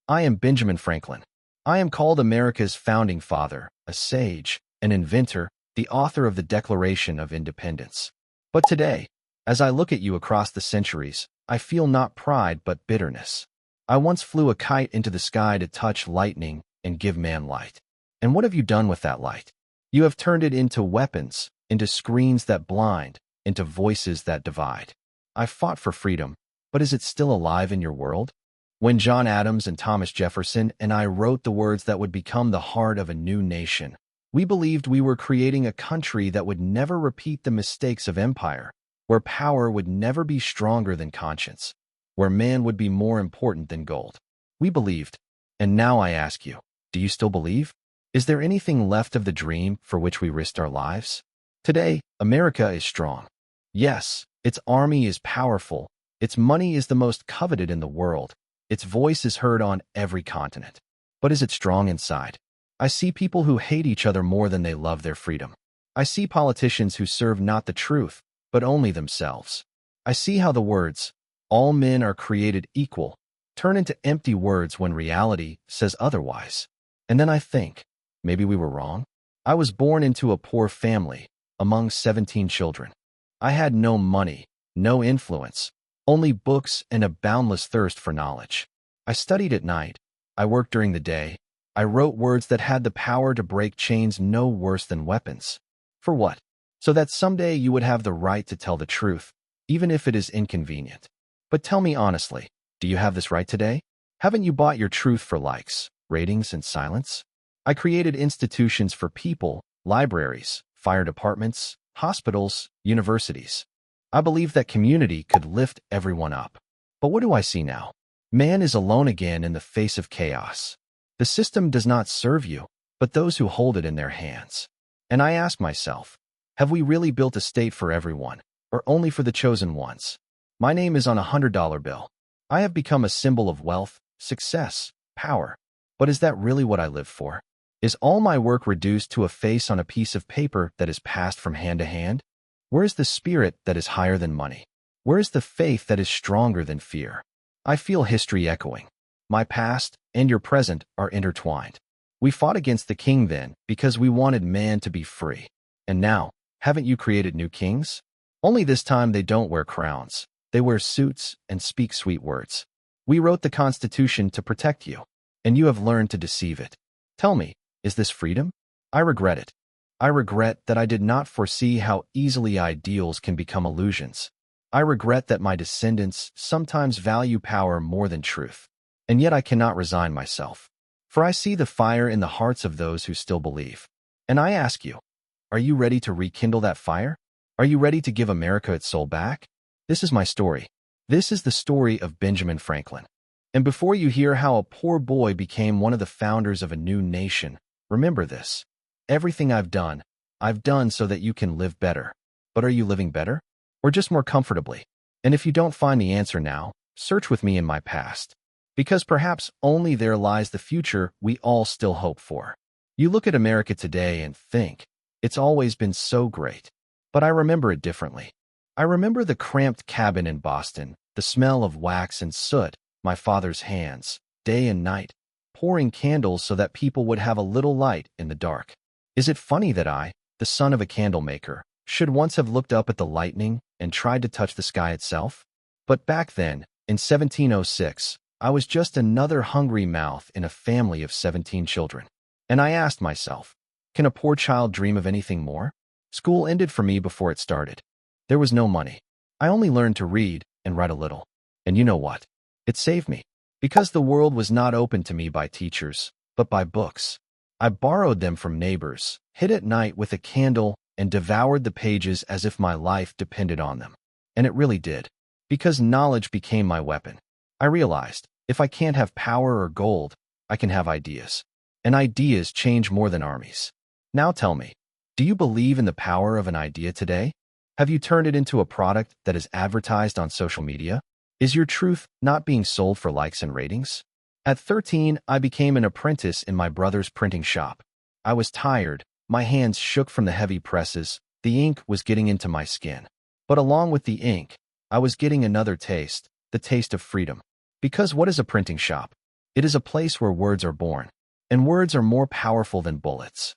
I am Benjamin Franklin. I am called America's founding father, a sage, an inventor, the author of the Declaration of Independence. But today, as I look at you across the centuries, I feel not pride but bitterness. I once flew a kite into the sky to touch lightning and give man light. And what have you done with that light? You have turned it into weapons, into screens that blind, into voices that divide. I fought for freedom, but is it still alive in your world? When John Adams and Thomas Jefferson and I wrote the words that would become the heart of a new nation, we believed we were creating a country that would never repeat the mistakes of empire, where power would never be stronger than conscience, where man would be more important than gold. We believed, and now I ask you, do you still believe? Is there anything left of the dream for which we risked our lives? Today, America is strong. Yes, its army is powerful, its money is the most coveted in the world, its voice is heard on every continent. But is it strong inside? I see people who hate each other more than they love their freedom. I see politicians who serve not the truth, but only themselves. I see how the words, all men are created equal, turn into empty words when reality says otherwise. And then I think, maybe we were wrong. I was born into a poor family, among 17 children. I had no money, no influence, only books and a boundless thirst for knowledge. I studied at night. I worked during the day. I wrote words that had the power to break chains no worse than weapons. For what? So that someday you would have the right to tell the truth, even if it is inconvenient. But tell me honestly, do you have this right today? Haven't you bought your truth for likes, ratings, and silence? I created institutions for people, libraries, fire departments, hospitals, universities. I believe that community could lift everyone up. But what do I see now? Man is alone again in the face of chaos. The system does not serve you, but those who hold it in their hands. And I ask myself, have we really built a state for everyone, or only for the chosen ones? My name is on a $100 bill. I have become a symbol of wealth, success, power. But is that really what I live for? Is all my work reduced to a face on a piece of paper that is passed from hand to hand? Where is the spirit that is higher than money? Where is the faith that is stronger than fear? I feel history echoing. My past and your present are intertwined. We fought against the king then because we wanted man to be free. And now, haven't you created new kings? Only this time they don't wear crowns. They wear suits and speak sweet words. We wrote the Constitution to protect you, and you have learned to deceive it. Tell me, is this freedom? I regret it. I regret that I did not foresee how easily ideals can become illusions. I regret that my descendants sometimes value power more than truth. And yet I cannot resign myself. For I see the fire in the hearts of those who still believe. And I ask you, are you ready to rekindle that fire? Are you ready to give America its soul back? This is my story. This is the story of Benjamin Franklin. And before you hear how a poor boy became one of the founders of a new nation, remember this. Everything I've done so that you can live better. But are you living better? Or just more comfortably? And if you don't find the answer now, search with me in my past. Because perhaps only there lies the future we all still hope for. You look at America today and think, it's always been so great. But I remember it differently. I remember the cramped cabin in Boston, the smell of wax and soot, my father's hands, day and night, pouring candles so that people would have a little light in the dark. Is it funny that I, the son of a candle maker, should once have looked up at the lightning and tried to touch the sky itself? But back then, in 1706, I was just another hungry mouth in a family of 17 children. And I asked myself, can a poor child dream of anything more? School ended for me before it started. There was no money. I only learned to read and write a little. And you know what? It saved me. Because the world was not opened to me by teachers, but by books. I borrowed them from neighbors, hid at night with a candle, and devoured the pages as if my life depended on them. And it really did. Because knowledge became my weapon. I realized, if I can't have power or gold, I can have ideas. And ideas change more than armies. Now tell me, do you believe in the power of an idea today? Have you turned it into a product that is advertised on social media? Is your truth not being sold for likes and ratings? At 13, I became an apprentice in my brother's printing shop. I was tired, my hands shook from the heavy presses, the ink was getting into my skin. But along with the ink, I was getting another taste, the taste of freedom. Because what is a printing shop? It is a place where words are born, and words are more powerful than bullets.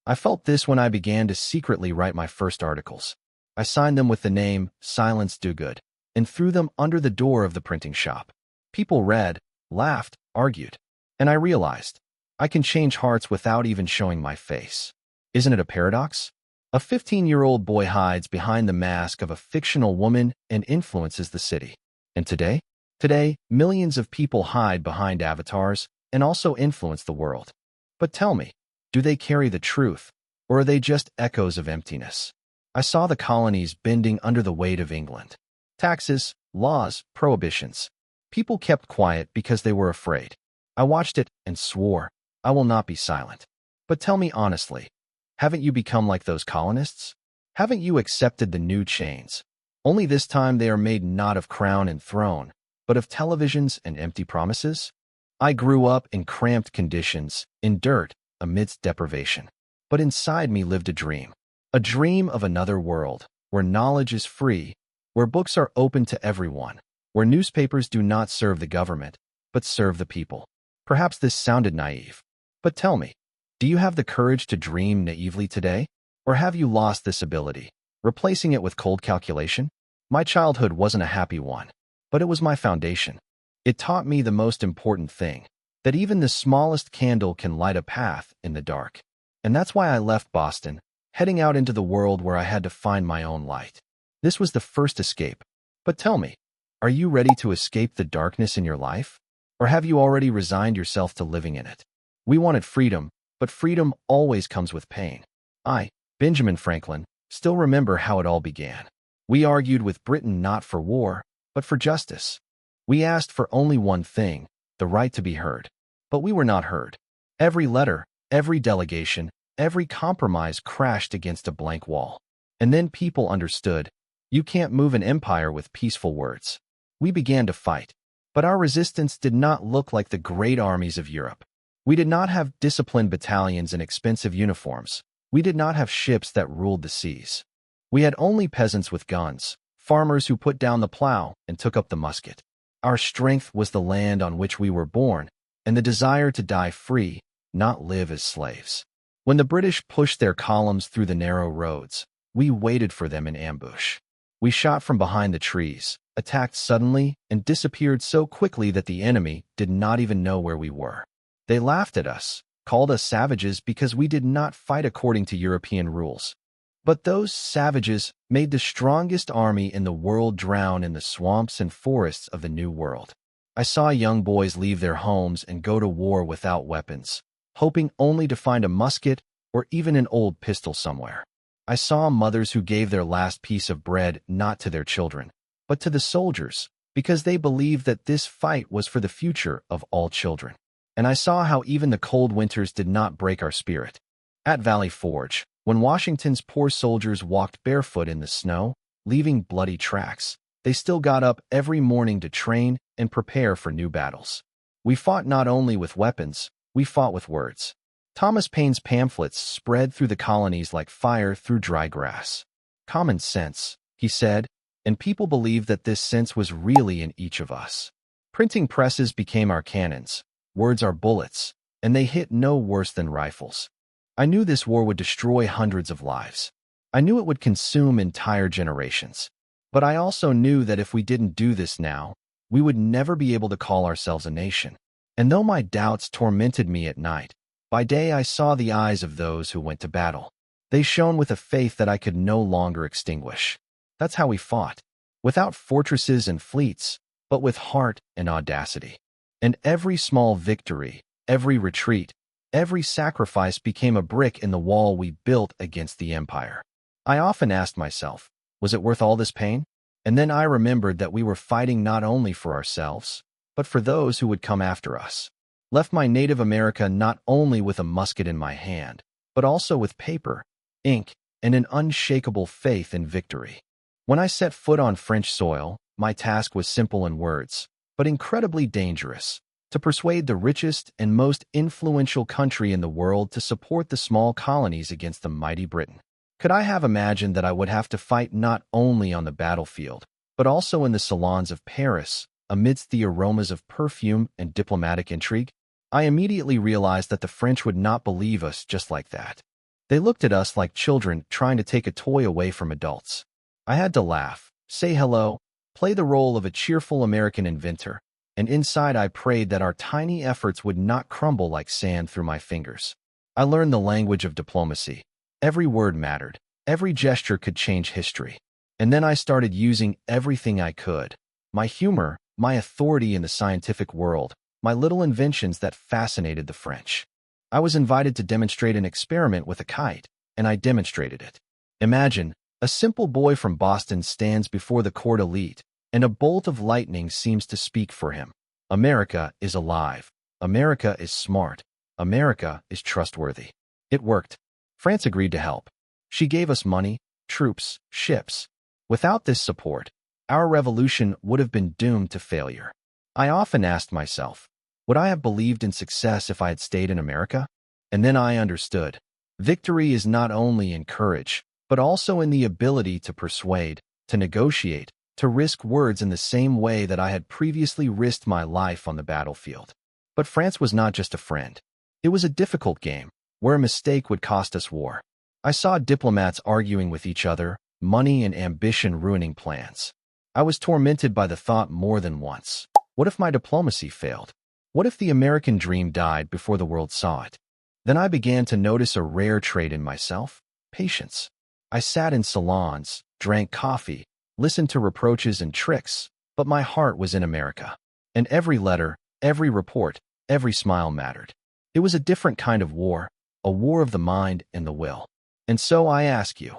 I felt this when I began to secretly write my first articles. I signed them with the name Silence Do Good and threw them under the door of the printing shop. People read, laughed, argued, and I realized I can change hearts without even showing my face. Isn't it a paradox? A 15-year-old boy hides behind the mask of a fictional woman and influences the city. And today? Today, millions of people hide behind avatars and also influence the world. But tell me, do they carry the truth, or are they just echoes of emptiness? I saw the colonies bending under the weight of England. Taxes, laws, prohibitions. People kept quiet because they were afraid. I watched it and swore, I will not be silent. But tell me honestly, haven't you become like those colonists? Haven't you accepted the new chains? Only this time they are made not of crown and throne, but of televisions and empty promises? I grew up in cramped conditions, in dirt, amidst deprivation. But inside me lived a dream of another world, where knowledge is free, where books are open to everyone, where newspapers do not serve the government, but serve the people. Perhaps this sounded naive, but tell me, do you have the courage to dream naively today? Or have you lost this ability, replacing it with cold calculation? My childhood wasn't a happy one, but it was my foundation. It taught me the most important thing, that even the smallest candle can light a path in the dark. And that's why I left Boston, heading out into the world where I had to find my own light. This was the first escape. But tell me, are you ready to escape the darkness in your life? Or have you already resigned yourself to living in it? We wanted freedom, but freedom always comes with pain. I, Benjamin Franklin, still remember how it all began. We argued with Britain not for war, but for justice. We asked for only one thing, the right to be heard. But we were not heard. Every letter, every delegation, every compromise crashed against a blank wall. And then people understood, you can't move an empire with peaceful words. We began to fight, but our resistance did not look like the great armies of Europe. We did not have disciplined battalions and expensive uniforms. We did not have ships that ruled the seas. We had only peasants with guns, farmers who put down the plow and took up the musket. Our strength was the land on which we were born, and the desire to die free, not live as slaves. When the British pushed their columns through the narrow roads, we waited for them in ambush. We shot from behind the trees, attacked suddenly, and disappeared so quickly that the enemy did not even know where we were. They laughed at us, called us savages because we did not fight according to European rules. But those savages made the strongest army in the world drown in the swamps and forests of the New World. I saw young boys leave their homes and go to war without weapons, hoping only to find a musket or even an old pistol somewhere. I saw mothers who gave their last piece of bread not to their children, but to the soldiers, because they believed that this fight was for the future of all children. And I saw how even the cold winters did not break our spirit. At Valley Forge, when Washington's poor soldiers walked barefoot in the snow, leaving bloody tracks, they still got up every morning to train and prepare for new battles. We fought not only with weapons, we fought with words. Thomas Paine's pamphlets spread through the colonies like fire through dry grass. Common sense, he said, and people believed that this sense was really in each of us. Printing presses became our cannons. Words are bullets, and they hit no worse than rifles. I knew this war would destroy hundreds of lives. I knew it would consume entire generations. But I also knew that if we didn't do this now, we would never be able to call ourselves a nation. And though my doubts tormented me at night, by day I saw the eyes of those who went to battle. They shone with a faith that I could no longer extinguish. That's how we fought, without fortresses and fleets, but with heart and audacity. And every small victory, every retreat, every sacrifice became a brick in the wall we built against the empire. I often asked myself, was it worth all this pain? And then I remembered that we were fighting not only for ourselves, but for those who would come after us. Left my native America not only with a musket in my hand, but also with paper, ink, and an unshakable faith in victory. When I set foot on French soil, my task was simple in words, but incredibly dangerous: to persuade the richest and most influential country in the world to support the small colonies against the mighty Britain. Could I have imagined that I would have to fight not only on the battlefield, but also in the salons of Paris, amidst the aromas of perfume and diplomatic intrigue, I immediately realized that the French would not believe us just like that. They looked at us like children trying to take a toy away from adults. I had to laugh, say hello, play the role of a cheerful American inventor, and inside I prayed that our tiny efforts would not crumble like sand through my fingers. I learned the language of diplomacy. Every word mattered. Every gesture could change history. And then I started using everything I could. My humor, my authority in the scientific world, my little inventions that fascinated the French. I was invited to demonstrate an experiment with a kite, and I demonstrated it. Imagine, a simple boy from Boston stands before the court elite, and a bolt of lightning seems to speak for him. America is alive. America is smart. America is trustworthy. It worked. France agreed to help. She gave us money, troops, ships. Without this support, our revolution would have been doomed to failure. I often asked myself, would I have believed in success if I had stayed in America? And then I understood. Victory is not only in courage, but also in the ability to persuade, to negotiate, to risk words in the same way that I had previously risked my life on the battlefield. But France was not just a friend. It was a difficult game, where a mistake would cost us war. I saw diplomats arguing with each other, money and ambition ruining plans. I was tormented by the thought more than once. What if my diplomacy failed? What if the American dream died before the world saw it? Then I began to notice a rare trait in myself: patience. I sat in salons, drank coffee, listened to reproaches and tricks, but my heart was in America. And every letter, every report, every smile mattered. It was a different kind of war, a war of the mind and the will. And so I ask you,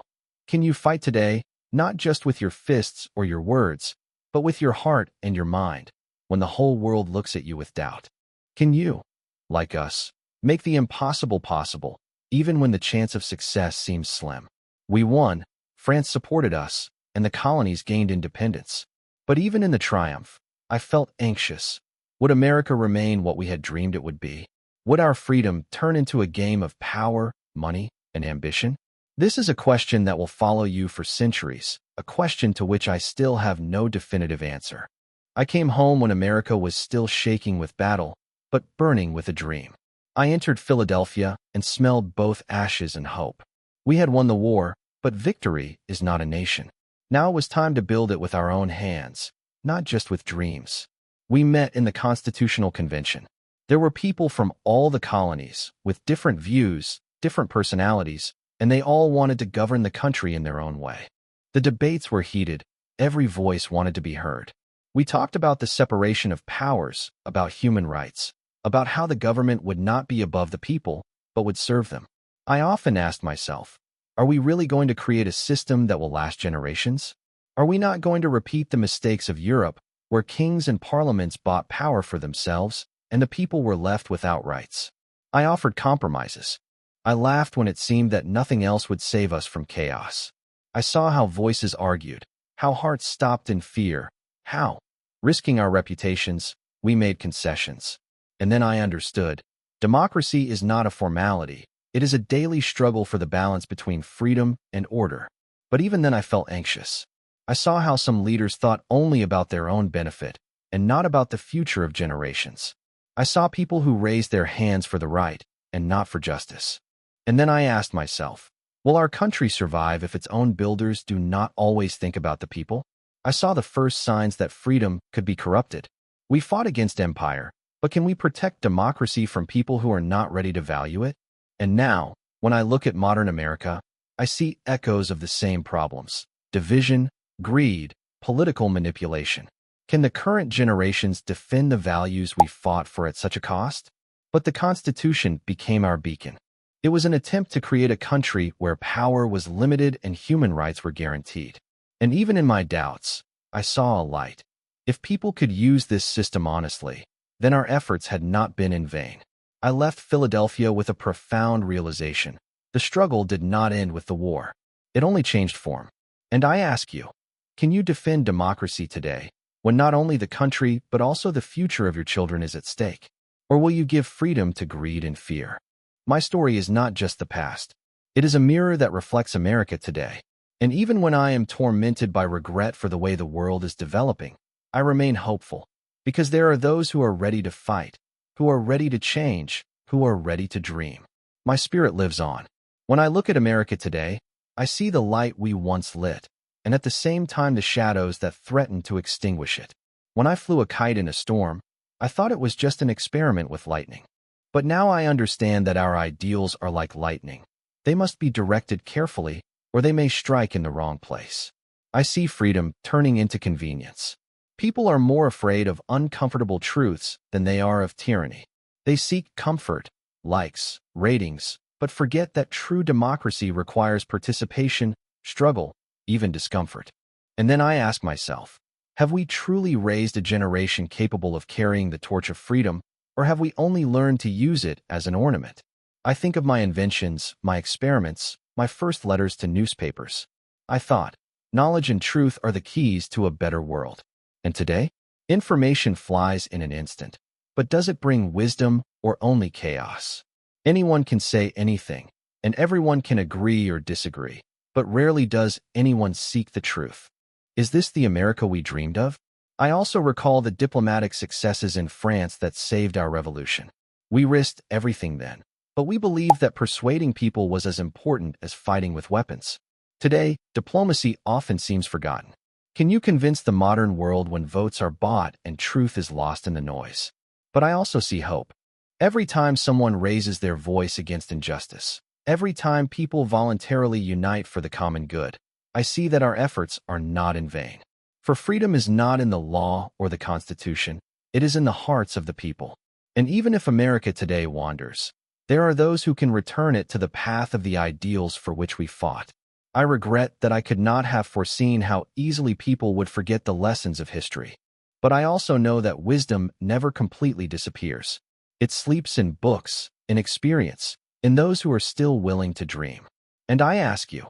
can you fight today, not just with your fists or your words, but with your heart and your mind, when the whole world looks at you with doubt? Can you, like us, make the impossible possible, even when the chance of success seems slim? We won, France supported us, and the colonies gained independence. But even in the triumph, I felt anxious. Would America remain what we had dreamed it would be? Would our freedom turn into a game of power, money, and ambition? This is a question that will follow you for centuries, a question to which I still have no definitive answer. I came home when America was still shaking with battle, but burning with a dream. I entered Philadelphia and smelled both ashes and hope. We had won the war, but victory is not a nation. Now it was time to build it with our own hands, not just with dreams. We met in the Constitutional Convention. There were people from all the colonies, with different views, different personalities, and they all wanted to govern the country in their own way. The debates were heated. Every voice wanted to be heard. We talked about the separation of powers, about human rights, about how the government would not be above the people, but would serve them. I often asked myself, are we really going to create a system that will last generations? Are we not going to repeat the mistakes of Europe, where kings and parliaments bought power for themselves, and the people were left without rights? I offered compromises. I laughed when it seemed that nothing else would save us from chaos. I saw how voices argued, how hearts stopped in fear, how, risking our reputations, we made concessions. And then I understood. Democracy is not a formality. It is a daily struggle for the balance between freedom and order. But even then I felt anxious. I saw how some leaders thought only about their own benefit and not about the future of generations. I saw people who raised their hands for the right and not for justice. And then I asked myself, will our country survive if its own builders do not always think about the people? I saw the first signs that freedom could be corrupted. We fought against empire, but can we protect democracy from people who are not ready to value it? And now, when I look at modern America, I see echoes of the same problems: division, greed, political manipulation. Can the current generations defend the values we fought for at such a cost? But the Constitution became our beacon. It was an attempt to create a country where power was limited and human rights were guaranteed. And even in my doubts, I saw a light. If people could use this system honestly, then our efforts had not been in vain. I left Philadelphia with a profound realization. The struggle did not end with the war. It only changed form. And I ask you, can you defend democracy today, when not only the country but also the future of your children is at stake? Or will you give freedom to greed and fear? My story is not just the past. It is a mirror that reflects America today. And even when I am tormented by regret for the way the world is developing, I remain hopeful. Because there are those who are ready to fight, who are ready to change, who are ready to dream. My spirit lives on. When I look at America today, I see the light we once lit, and at the same time the shadows that threaten to extinguish it. When I flew a kite in a storm, I thought it was just an experiment with lightning. But now I understand that our ideals are like lightning. They must be directed carefully, or they may strike in the wrong place. I see freedom turning into convenience. People are more afraid of uncomfortable truths than they are of tyranny. They seek comfort, likes, ratings, but forget that true democracy requires participation, struggle, even discomfort. And then I ask myself, have we truly raised a generation capable of carrying the torch of freedom, or have we only learned to use it as an ornament? I think of my inventions, my experiments, my first letters to newspapers. I thought, knowledge and truth are the keys to a better world. And today, information flies in an instant. But does it bring wisdom or only chaos? Anyone can say anything, and everyone can agree or disagree, but rarely does anyone seek the truth. Is this the America we dreamed of? I also recall the diplomatic successes in France that saved our revolution. We risked everything then, but we believed that persuading people was as important as fighting with weapons. Today, diplomacy often seems forgotten. Can you convince the modern world when votes are bought and truth is lost in the noise? But I also see hope. Every time someone raises their voice against injustice, every time people voluntarily unite for the common good, I see that our efforts are not in vain. For freedom is not in the law or the Constitution, it is in the hearts of the people. And even if America today wanders, there are those who can return it to the path of the ideals for which we fought. I regret that I could not have foreseen how easily people would forget the lessons of history. But I also know that wisdom never completely disappears. It sleeps in books, in experience, in those who are still willing to dream. And I ask you,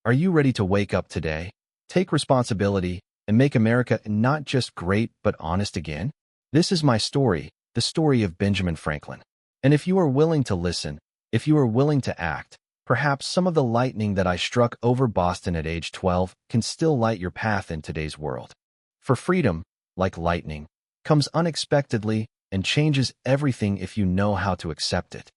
are you ready to wake up today, take responsibility, and make America not just great but honest again? This is my story, the story of Benjamin Franklin. And if you are willing to listen, if you are willing to act, perhaps some of the lightning that I struck over Boston at age 12 can still light your path in today's world. For freedom, like lightning, comes unexpectedly and changes everything if you know how to accept it.